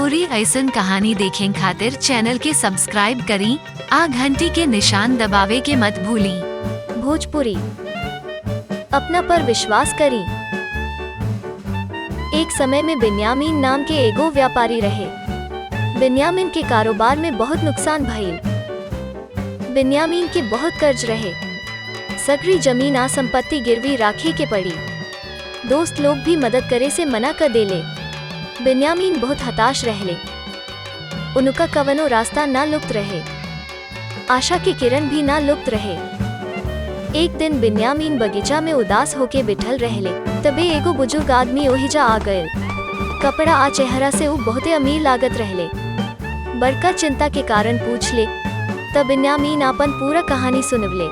भोजपुरी ऐसन कहानी देखें खातिर चैनल के सब्सक्राइब करी आ घंटी के निशान दबावे के मत भूली। भोजपुरी अपना पर विश्वास करी। एक समय में बिन्यामीन नाम के एगो व्यापारी रहे। बिन्यामीन के कारोबार में बहुत नुकसान भइल। बिन्यामीन के बहुत कर्ज रहे। सगरी जमीन आ संपत्ति गिरवी राखे के पड़ी। दोस्त लोग भी मदद करे से मना कर देले। बिन्यामीन बहुत हताश रहले। उनका कवनो रास्ता ना लुप्त रहे। आशा की किरण भी ना लुप्त रहे। एक दिन बिन्यामीन बगीचा में उदास होके बिठल रहले, तबे एगो बुजुर्ग आदमी ओहिजा आ गए। कपड़ा आ चेहरा से उ बहुते अमीर लागत रहले। बड़का चिंता के कारण पूछ ले, तब बिन्यामीन अपन पूरा कहानी सुनवले।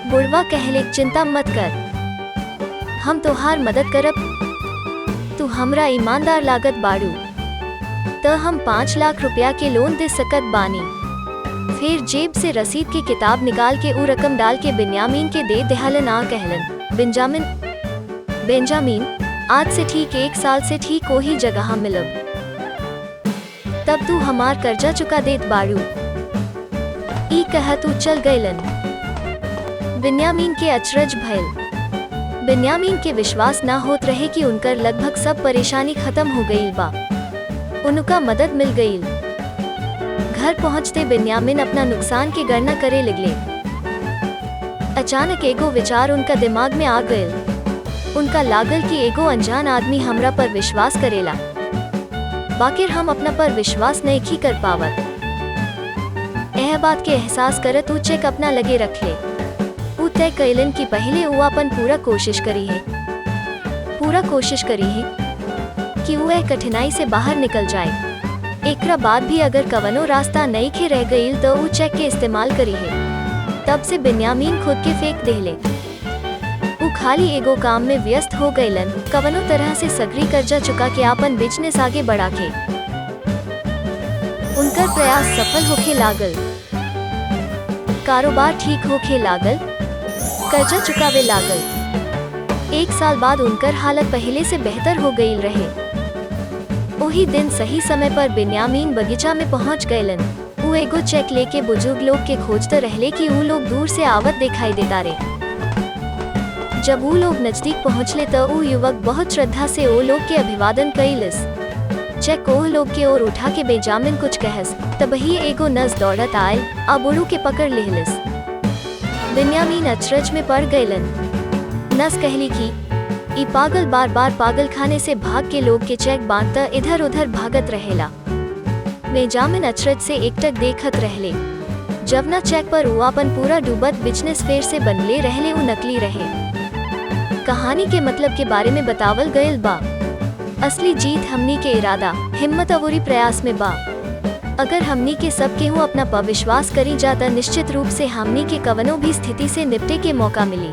बुढ़वा कहले, चिंता मत कर, हम तोहार मदद करब। तू हमरा ईमानदार लागत बाड़ू, त हम 5 लाख रुपया के लोन दे सकत बानी। फिर जेब से रसीद की किताब निकाल के उ रकम डाल के बिन्यामीन के दे देहलन। आ कहलन, बेंजामिन आज से ठीक 1 साल से ठीक वही जगह मिलब, तब तू हमार कर्जा चुका देत बाड़ू। ई कह तू चल गइलन। बिन्यामीन के अचरज भइल। बिन्यामीन के विश्वास ना होत रहे कि उनकर लगभग सब परेशानी खत्म हो गई बा। उनका मदद मिल गई। घर पहुंचते बिन्यामीन अपना नुकसान की गणना करे लगले। अचानक एगो विचार उनका दिमाग में आ गए। उनका लागल कि एगो अनजान आदमी हमरा पर विश्वास करेला, बाकिर हम अपना पर विश्वास नहीं कर पावत। यह बात के एहसास करत उ चेक अपना लगे रख ले। उ तय कैलन कि पहले उ अपन पूरा कोशिश करी है कि उ कठिनाई से बाहर निकल जाए। एकरा बाद भी अगर कवनो रास्ता नहीं खे रह गईल तो उ चेक के इस्तेमाल करी है। तब से बिन्यामीन खुद के फेंक देले। उ खाली एगो काम में व्यस्त हो गईलन, कवनो तरह से सगरी कर्जा चुका के अपन बिजनेस आगे बढ़ा के। उनकर प्रयास सफल होके लागल। कारोबार ठीक होके लागल, कर्जा चुकावे लागल। 1 साल बाद उनकर हालत पहले से बेहतर हो गई रहे। वही दिन सही समय पर बिन्यामीन बगीचा में पहुंच गएलन। उ एगो चेक लेके बुजुर्ग लोग के खोजते रहले कि उ लोग दूर से आवत दिखाई देता रे। जब उ लोग नजदीक पहुंचले तो उ युवक बहुत श्रद्धा से ओ लोग के अभिवादन कइलस। चेक ओ लोग के ओर उठा के बेंजामिन कुछ कहस, तबही एगो नस दौड़त आयल आ बुढ़ू के पकड़ लेहलस। बिन्यामीन अचरज में पड़ गईलन। नस कहली कि ई पागल बार बार पागल खाने से भाग के लोग के चेक बांटता इधर उधर भागत रहेला। बेंजामिन अचरज से एकटक देखत रहले। जब ना चेक पर उ अपन पूरा डूबत बिजनेस फेर से बनले रहले, उ नकली रहे। कहानी के मतलब के बारे में बतावल गयल बा। असली जीत हमनी के इरादा, हिम्मत अवरी प्रयास में बा। अगर हमनी के सब केहू अपना पर विश्वास करी जाता, निश्चित रूप से हमनी के कवनो भी स्थिति से निपटे के मौका मिली।